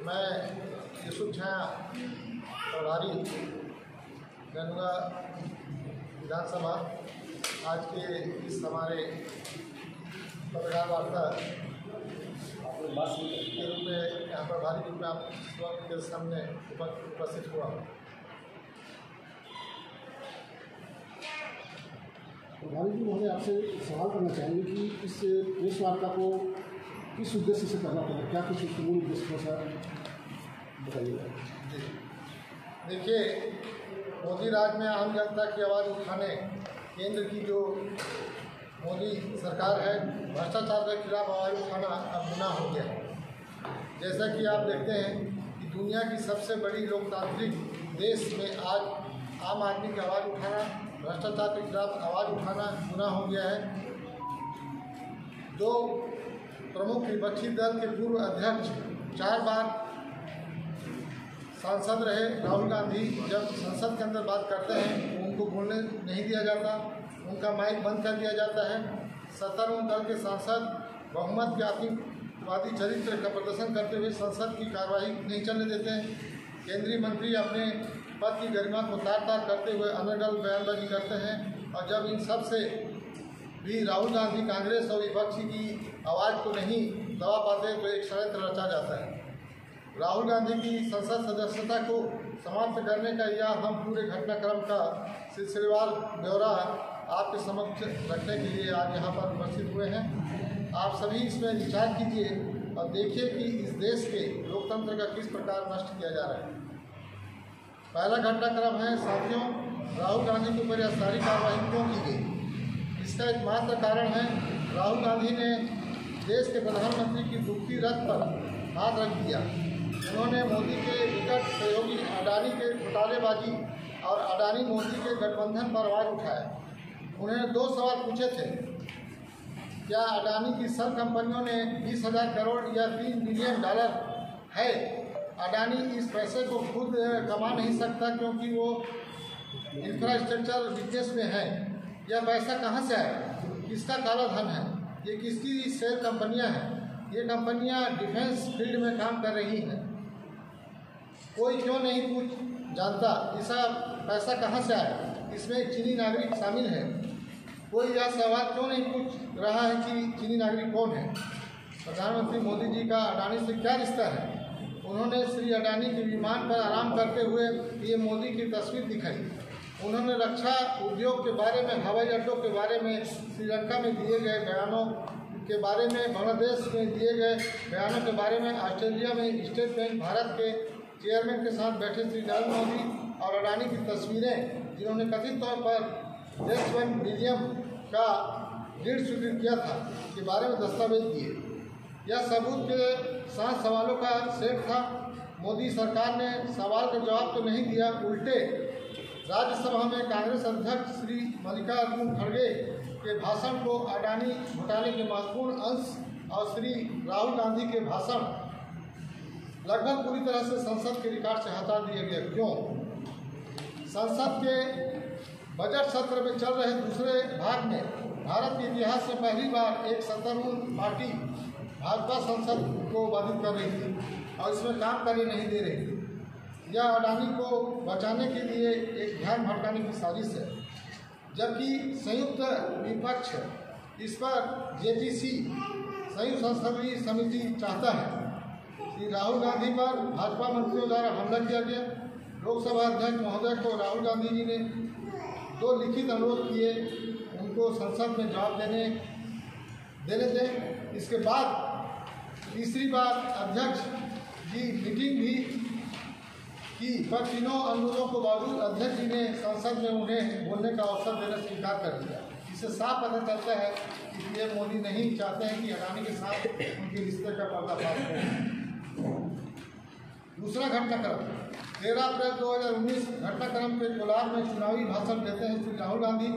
मैं यूसुफ छाया प्रभारी गंगा विधानसभा आज के इस हमारे पत्रकार वार्ता के रूप में यहाँ पर भारी रूप में आप इस वक्त के सामने उपस्थित हुआ। प्रभारी जी महोदय, आपसे सवाल करना चाहेंगे कि इस प्रेस वार्ता को किस उद्देश्य से करना पड़ा, क्या कुछ उसके मूल उद्देश्य हो सर बताइएगा। जी देखिए, मोदी राज में आम जनता की आवाज़ उठाने केंद्र की जो मोदी सरकार है, भ्रष्टाचार के खिलाफ आवाज़ उठाना अब गुनाह हो गया है। जैसा कि आप देखते हैं कि दुनिया की सबसे बड़ी लोकतांत्रिक देश में आज आम आदमी की आवाज़ उठाना, भ्रष्टाचार के खिलाफ आवाज़ उठाना गुनाह हो गया है। दो प्रमुख विपक्षी दल के पूर्व अध्यक्ष 4 बार सांसद रहे राहुल गांधी, जब संसद के अंदर बात करते हैं तो उनको बोलने नहीं दिया जाता, उनका माइक बंद कर दिया जाता है। सत्तारूढ़ दल के सांसद बहुमत के आतंकवादी चरित्र का प्रदर्शन करते हुए संसद की कार्यवाही नहीं चलने देते हैं। केंद्रीय मंत्री अपने पद की गरिमा को तार-तार करते हुए अनर्गल बयानबाजी करते हैं, और जब इन सब से भी राहुल गांधी कांग्रेस और विपक्षी की आवाज़ को नहीं दबा पाते तो एक षड्यंत्र रचा जाता है। राहुल गांधी की संसद सदस्यता को समाप्त करने का यह हम पूरे घटनाक्रम का सिलसिलेवार ब्यौरा आपके समक्ष रखने के लिए आज यहाँ पर उपस्थित हुए हैं। आप सभी इसमें विचार कीजिए और देखिए कि इस देश के लोकतंत्र का किस प्रकार नष्ट किया जा रहा है। पहला घटनाक्रम है साथियों, राहुल गांधी के ऊपर यह सारी कार्रवाई क्यों की गई। इसका एकमात्र कारण है राहुल गांधी ने देश के प्रधानमंत्री की दुखती रथ पर हाथ रख दिया। उन्होंने मोदी के निकट सहयोगी अडानी के घोटालेबाजी और अडानी मोदी के गठबंधन पर आवाज़ उठाया। उन्होंने 2 सवाल पूछे थे। क्या अडानी की सब कंपनियों ने 20,000 करोड़ या $3 बिलियन है? अडानी इस पैसे को खुद कमा नहीं सकता क्योंकि वो इंफ्रास्ट्रक्चर बिजनेस में है। यह पैसा कहाँ से आया? किसका काला धन है? ये किसकी शेयर कंपनियां हैं? ये कंपनियां डिफेंस फील्ड में काम कर रही हैं। कोई क्यों नहीं कुछ जानता इसका पैसा कहाँ से आया? इसमें चीनी नागरिक शामिल है। कोई यह सवाल क्यों नहीं पूछ रहा है कि चीनी नागरिक कौन है? प्रधानमंत्री मोदी जी का अडानी से क्या रिश्ता है? उन्होंने श्री अडानी के विमान पर आराम करते हुए ये मोदी की तस्वीर दिखाई। उन्होंने रक्षा उद्योग के बारे में, हवाई अड्डों के बारे में, श्रीलंका में दिए गए बयानों के बारे में, बांग्लादेश में दिए गए बयानों के बारे में, ऑस्ट्रेलिया में स्टेट बैंक भारत के चेयरमैन के साथ बैठे श्री नरेंद्र मोदी और अडानी की तस्वीरें, जिन्होंने कथित तौर पर S1 विलियम का ऋण स्वीकृत किया था, के बारे में दस्तावेज दिए। यह सबूत के साथ सवालों का सेट था। मोदी सरकार ने सवाल का जवाब तो नहीं दिया, उल्टे राज्यसभा में कांग्रेस अध्यक्ष श्री मल्लिकार्जुन खड़गे के भाषण को अडानी घोटाले के महत्वपूर्ण अंश और श्री राहुल गांधी के भाषण लगभग पूरी तरह से संसद के रिकॉर्ड से हटा दिया गया। क्यों? संसद के बजट सत्र में चल रहे दूसरे भाग में भारत के इतिहास में पहली बार एक सत्तारूढ़ पार्टी भाजपा संसद को बाधित कर रही थी और इसमें काम करने नहीं दे रही थी। यह अडानी को बचाने के लिए एक ध्यान भटकाने की साजिश है, जबकि संयुक्त विपक्ष इस पर JTC संयुक्त संसदीय समिति चाहता है कि राहुल गांधी पर भाजपा मंत्रियों द्वारा हमला किया गया। लोकसभा अध्यक्ष महोदय को राहुल गांधी जी ने 2 लिखित अनुरोध किए, उनको संसद में जवाब देने दें। इसके बाद तीसरी बार अध्यक्ष जी मीटिंग भी की, पर तीनों अनुरोधों को बावजूद अध्यक्ष जी ने संसद में उन्हें बोलने का अवसर देना स्वीकार कर दिया। इससे साफ पता चलता है कि पीएम मोदी नहीं चाहते हैं कि अडानी के साथ उनके रिश्ते का पर्दाफाश हो। दूसरा घटनाक्रम 13 अप्रैल 2019 घटनाक्रम के कोलार में चुनावी भाषण देते हैं श्री राहुल गांधी।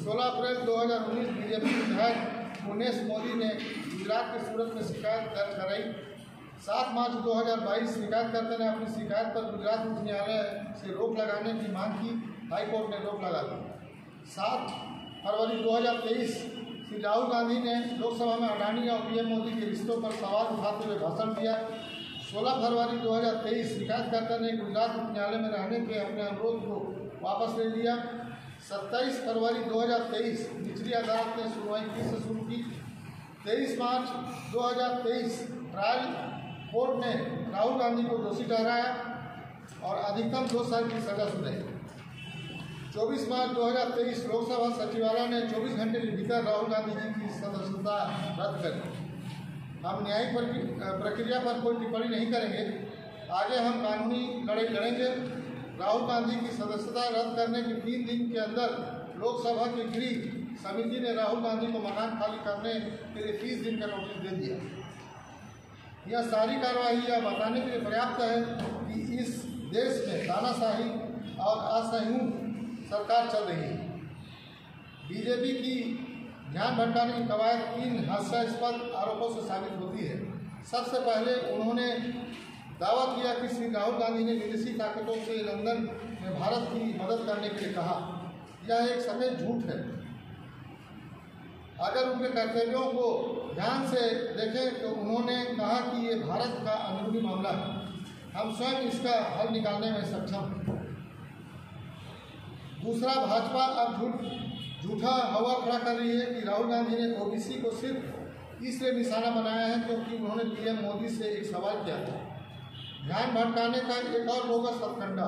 16 अप्रैल 2019 बीजेपी विधायक मुनेश मोदी ने गुजरात के सूरत में शिकायत दर्ज कराई। 7 मार्च 2022 शिकायतकर्ता ने अपनी शिकायत पर गुजरात उच्च न्यायालय से रोक लगाने की मांग की। हाईकोर्ट ने रोक लगा दी। 7 फरवरी 2023 श्री राहुल गांधी ने लोकसभा में अडानी और पीएम मोदी के रिश्तों पर सवाल उठाते हुए भाषण दिया। 16 फरवरी 2023 शिकायतकर्ता ने गुजरात उच्च न्यायालय में रहने के अपने अनुरोध को वापस ले लिया। 27 फरवरी 2023 निचली अदालत ने सुनवाई फिर से शुरू की। 23 मार्च 2023 ट्रायल कोर्ट ने राहुल गांधी को दोषी ठहराया और अधिकतम 2 साल की सजा सुनाई। 24 मार्च 2023 लोकसभा सचिवालय ने 24 घंटे के भीतर राहुल गांधी जी की सदस्यता रद्द कर दी। हम न्यायिक प्रक्रिया पर कोई टिप्पणी नहीं करेंगे। आगे हम कानूनी लड़ाई लड़ेंगे। राहुल गांधी की सदस्यता रद्द करने के 3 दिन के अंदर लोकसभा की गृह समिति ने राहुल गांधी को मकान खाली करने के लिए 30 दिन का नोटिस दे दिया। यह सारी कार्रवाई यह बताने के लिए पर्याप्त है कि इस देश में तानाशाही और असंयुक्त सरकार चल रही है। बीजेपी की ध्यान भटकाने की कवायद 3 हास्यास्पद आरोपों से साबित होती है। सबसे पहले उन्होंने दावा किया कि श्री राहुल गांधी ने विदेशी ताकतों से लंदन में भारत की मदद करने के लिए कहा। यह एक सफेद झूठ है। अगर उनके कर्तव्यों को ध्यान से देखें तो उन्होंने कहा कि ये भारत का अंदरूनी मामला है, हम स्वयं इसका हल निकालने में सक्षम हैं। दूसरा, भाजपा अब झूठा हवा खड़ा कर रही है कि राहुल गांधी ने ओबीसी को सिर्फ इसलिए निशाना बनाया है क्योंकि उन्होंने पीएम मोदी से एक सवाल किया था। ध्यान भटकाने का एक और बोगस हथकंडा,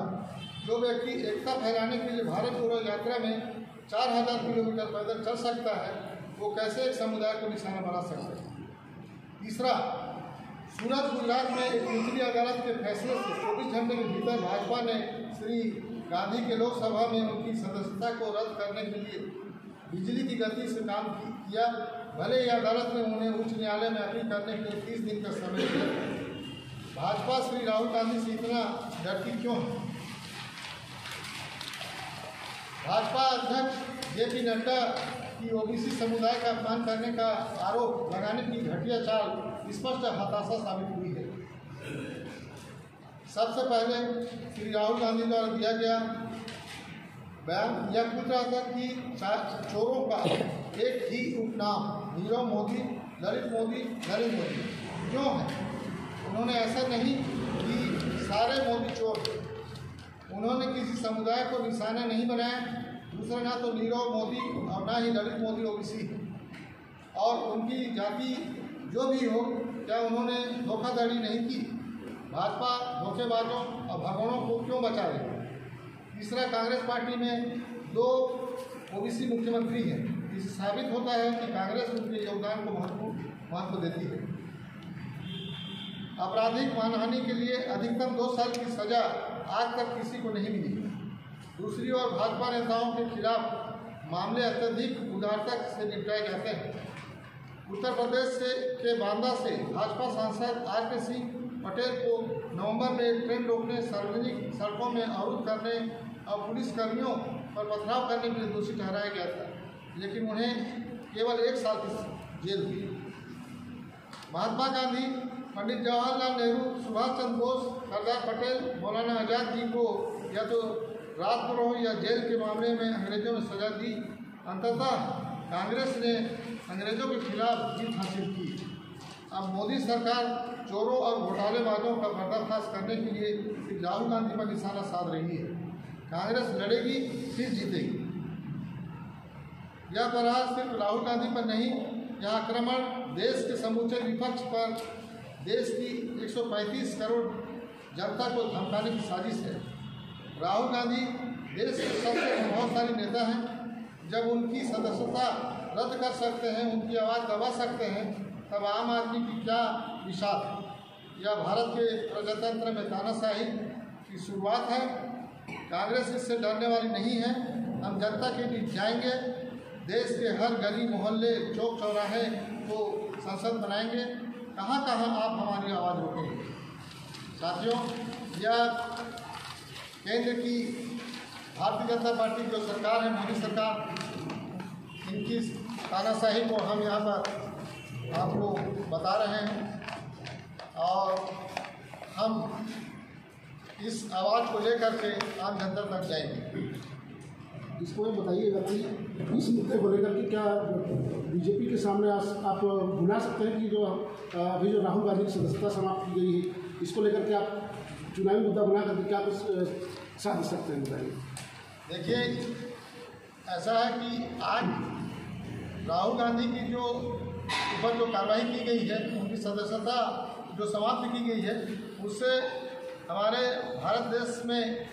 जो व्यक्ति एकता फैलाने के लिए भारत जोड़ो यात्रा में 4000 किलोमीटर पैदल चल सकता है, वो कैसे एक समुदाय को निशाना बना सकता है। तीसरा, सूरत गुजरात में एक निचली अदालत के फैसले से 24 घंटे के भीतर भाजपा ने श्री गांधी के लोकसभा में उनकी सदस्यता को रद्द करने के लिए बिजली की गति से काम किया। भले ही अदालत ने उन्हें उच्च न्यायालय में अपील करने के लिए 30 दिन का समय दिया। भाजपा श्री राहुल गांधी से इतना डरती क्यों है? भाजपा अध्यक्ष जेपी नड्डा की ओबीसी समुदाय का अपमान करने का आरोप लगाने की घटिया चाल स्पष्ट हताशा साबित हुई है। सबसे पहले श्री राहुल गांधी द्वारा दिया गया बयान यह पूछ रहा था कि चोरों का एक ही उपनाम नीरव मोदी, ललित मोदी, नरेंद्र मोदी क्यों है? उन्होंने ऐसा नहीं कि सारे मोदी चोर। उन्होंने किसी समुदाय को निशाना नहीं बनाया। दूसरा, ना तो नीरव मोदी और ना ही ललित मोदी ओबीसी है और उनकी जाति जो भी हो, क्या उन्होंने धोखाधड़ी नहीं की? भाजपा धोखेबाजों और भगोड़ों को क्यों बचा रही है? तीसरा, कांग्रेस पार्टी में 2 ओबीसी मुख्यमंत्री हैं। इससे साबित होता है कि कांग्रेस उनके योगदान को महत्व देती है। आपराधिक मानहानि के लिए अधिकतम 2 साल की सजा आज तक किसी को नहीं मिली। दूसरी ओर भाजपा नेताओं के खिलाफ मामले अत्यधिक उदारता से निपटाए जाते हैं। उत्तर प्रदेश के बांदा से भाजपा सांसद आर.के. सिंह पटेल को नवंबर में ट्रेन रोकने, सार्वजनिक सड़कों में अवरुद्ध करने और पुलिसकर्मियों पर पथराव करने के लिए दोषी ठहराया गया था, लेकिन उन्हें केवल 1 साल की जेल हुई। महात्मा गांधी, पंडित जवाहरलाल नेहरू, सुभाष चंद्र बोस, सरदार पटेल, मौलाना आज़ाद जी को या तो राजद्रोह या जेल के मामले में अंग्रेजों ने सजा दी। अंततः कांग्रेस ने अंग्रेजों के खिलाफ जीत हासिल की। अब मोदी सरकार चोरों और घोटालेबाजों का पर्दाफाश करने के लिए सिर्फ राहुल गांधी पर निशाना साध रही है। कांग्रेस लड़ेगी, फिर जीतेगी। यह प्रहार सिर्फ राहुल गांधी पर नहीं, यह आक्रमण देश के समूचे विपक्ष पर, देश की 135 करोड़ जनता को धमकाने की साजिश है। राहुल गांधी देश के सबसे प्रभावशाली नेता हैं। जब उनकी सदस्यता रद्द कर सकते हैं, उनकी आवाज़ दबा सकते हैं, तब आम आदमी की क्या विषाद। यह भारत के प्रजातंत्र में तानाशाही की शुरुआत है। कांग्रेस इससे डरने वाली नहीं है। हम जनता के बीच जाएंगे, देश के हर गली मोहल्ले, चौक चौराहे को संसद बनाएंगे। कहाँ कहाँ आप हमारी आवाज़ रोकेंगे? साथियों, यह केंद्र की भारतीय जनता पार्टी जो सरकार है, मोदी सरकार, इनकी तानाशाही को हम यहाँ पर आपको बता रहे हैं और हम इस आवाज़ को लेकर के आम जनता तक जाएंगे। इसको ये बताइएगा कि इस मुद्दे को लेकर के क्या बीजेपी के सामने आप बुला सकते हैं कि जो अभी जो राहुल गांधी की सदस्यता समाप्त की गई है, इसको लेकर के आप चुनावी मुद्दा बना करके क्या कुछ साध सकते हैं बताइए। देखिए, ऐसा है कि आज राहुल गांधी की जो ऊपर जो कार्रवाई की गई है, उनकी सदस्यता जो समाप्त की गई है, उससे हमारे भारत देश में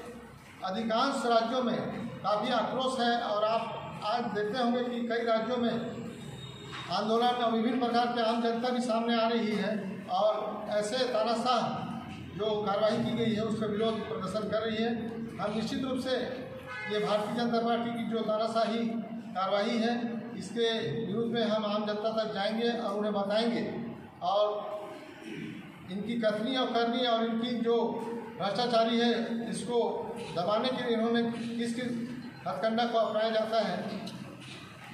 अधिकांश राज्यों में काफ़ी आक्रोश है। और आप आज देखते होंगे कि कई राज्यों में आंदोलन और विभिन्न प्रकार के आम जनता भी सामने आ रही है और ऐसे तानाशाह जो कार्रवाई की गई है उसका विरोध प्रदर्शन कर रही है। हम निश्चित रूप से ये भारतीय जनता पार्टी की जो तानाशाही कार्रवाई है, इसके विरुद्ध में हम आम जनता तक जाएंगे और उन्हें बताएंगे और इनकी कथनी और करनी और इनकी जो भ्रष्टाचारी है, इसको दबाने के लिए इन्होंने किस किस हथकंडा को अपनाया जाता है,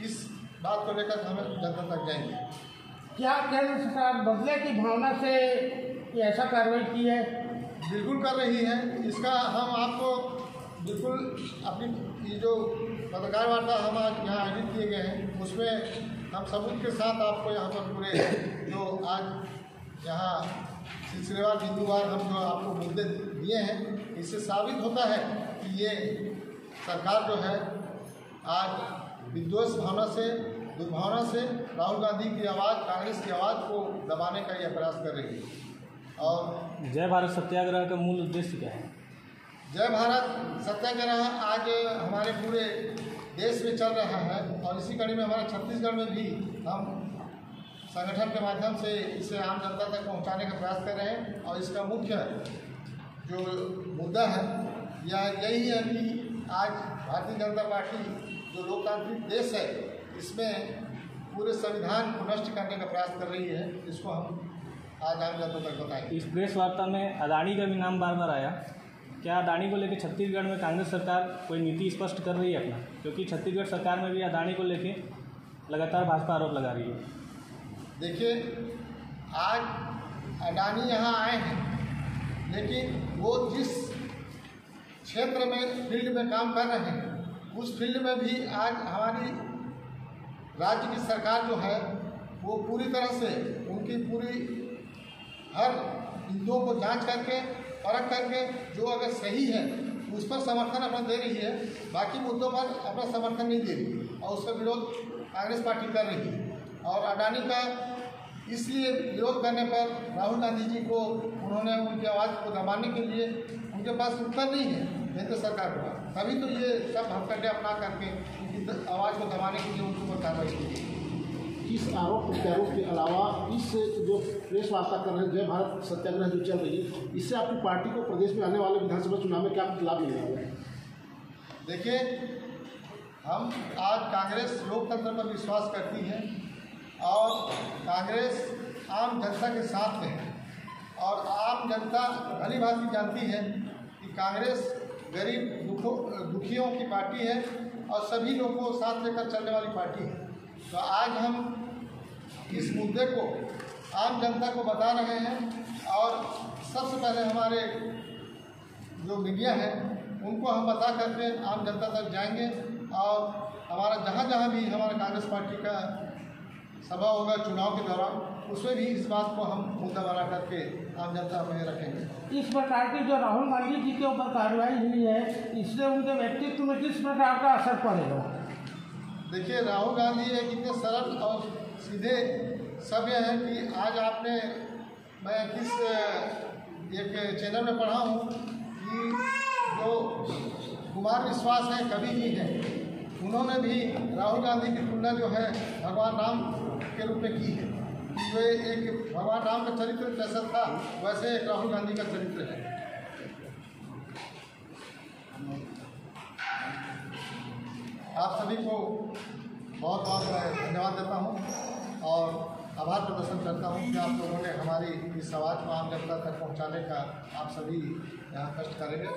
इस बात को लेकर हम जनता तक जाएंगे। क्या केंद्र सरकार बदले की भावना से ये ऐसा कार्रवाई की है? बिल्कुल कर रही है। इसका हम आपको बिल्कुल अपनी ये जो पत्रकार वार्ता हम आज यहाँ आयोजित किए गए हैं, उसमें हम सबूत के साथ आपको यहाँ पर पूरे जो आज यहाँ सिलसिलेवार बिंदुवार हम जो आपको मुद्दे दिए हैं, इससे साबित होता है कि ये सरकार जो है आज विद्वेष भावना से, दुर्भावना से राहुल गांधी की आवाज़, कांग्रेस की आवाज़ को दबाने का यह प्रयास कर रही है। और जय भारत सत्याग्रह का मूल उद्देश्य क्या है? जय भारत सत्याग्रह आज हमारे पूरे देश में चल रहा है और इसी कड़ी में हमारे छत्तीसगढ़ में भी हम संगठन के माध्यम से इसे आम जनता तक पहुंचाने का प्रयास कर रहे हैं। और इसका मुख्य जो मुद्दा है यह यही है कि आज भारतीय जनता पार्टी जो लोकतांत्रिक देश है, इसमें पूरे संविधान को नष्ट करने का प्रयास कर रही है। इसको हम आज आम जनता तक बताएंगे। इस प्रेस वार्ता में अदानी का भी नाम बार बार आया। क्या अदानी को लेकर छत्तीसगढ़ में कांग्रेस सरकार कोई नीति स्पष्ट कर रही है अपना? क्योंकि छत्तीसगढ़ सरकार में भी अदानी को लेकर लगातार भाजपा आरोप लगा रही है। देखिए, आज अडानी यहाँ आए हैं, लेकिन वो जिस क्षेत्र में फील्ड में काम कर रहे हैं, उस फील्ड में भी आज हमारी राज्य की सरकार जो है वो पूरी तरह से उनकी पूरी हर बिंदुओं को जांच करके, परख करके, जो अगर सही है उस पर समर्थन अपना दे रही है, बाकी मुद्दों पर अपना समर्थन नहीं दे रही और उसका विरोध कांग्रेस पार्टी कर रही है। और अडानी का इसलिए विरोध करने पर राहुल गांधी जी को उन्होंने उनकी आवाज़ को दबाने के लिए उनके पास उत्तर नहीं है केंद्र सरकार के पास, तभी तो ये सब हथकंडे अपना करके उनकी आवाज़ को दबाने के लिए उनके ऊपर कार्रवाई की गई। इस आरोप प्रत्यारोप के अलावा इस जो प्रेस वार्ता कर रहे हैं, जय भारत सत्याग्रह जो चल रही है, इससे आपकी पार्टी को प्रदेश में आने वाले विधानसभा चुनाव में क्या लाभ मिलेगा? देखिए, हम आज कांग्रेस लोकतंत्र पर विश्वास करती है और कांग्रेस आम जनता के साथ है और आम जनता भली भांति जानती है कि कांग्रेस गरीब दुखियों की पार्टी है और सभी लोगों को साथ लेकर चलने वाली पार्टी है। तो आज हम इस मुद्दे को आम जनता को बता रहे हैं और सबसे पहले हमारे जो मीडिया है उनको हम बता करके आम जनता तक जाएंगे और हमारा जहाँ जहाँ भी हमारा कांग्रेस पार्टी का सभा होगा चुनाव के दौरान, उसमें भी इस बात को हम मुद्दा बना करके आम जनता में रखेंगे। इस प्रकार की जो राहुल गांधी जी के ऊपर कार्रवाई हुई है, इससे उनके व्यक्तित्व में किस प्रकार का असर पड़ेगा? देखिए, राहुल गांधी एक इतने सरल और सीधे सभ्य हैं कि आज आपने, मैं किस एक चैनल में पढ़ा हूँ कि जो कुमार विश्वास है, कवि जी हैं, उन्होंने भी राहुल गांधी की तुलना जो है भगवान राम के रूप में की है। जो एक भगवान राम का चरित्र कैसा था, वैसे एक राहुल गांधी का चरित्र है। आप सभी को बहुत बहुत धन्यवाद देता हूं और आभार प्रदर्शन करता हूं कि आप लोगों ने हमारी इस आवाज़ को आम जनता तक पहुंचाने का आप सभी यहाँ कष्ट करेंगे।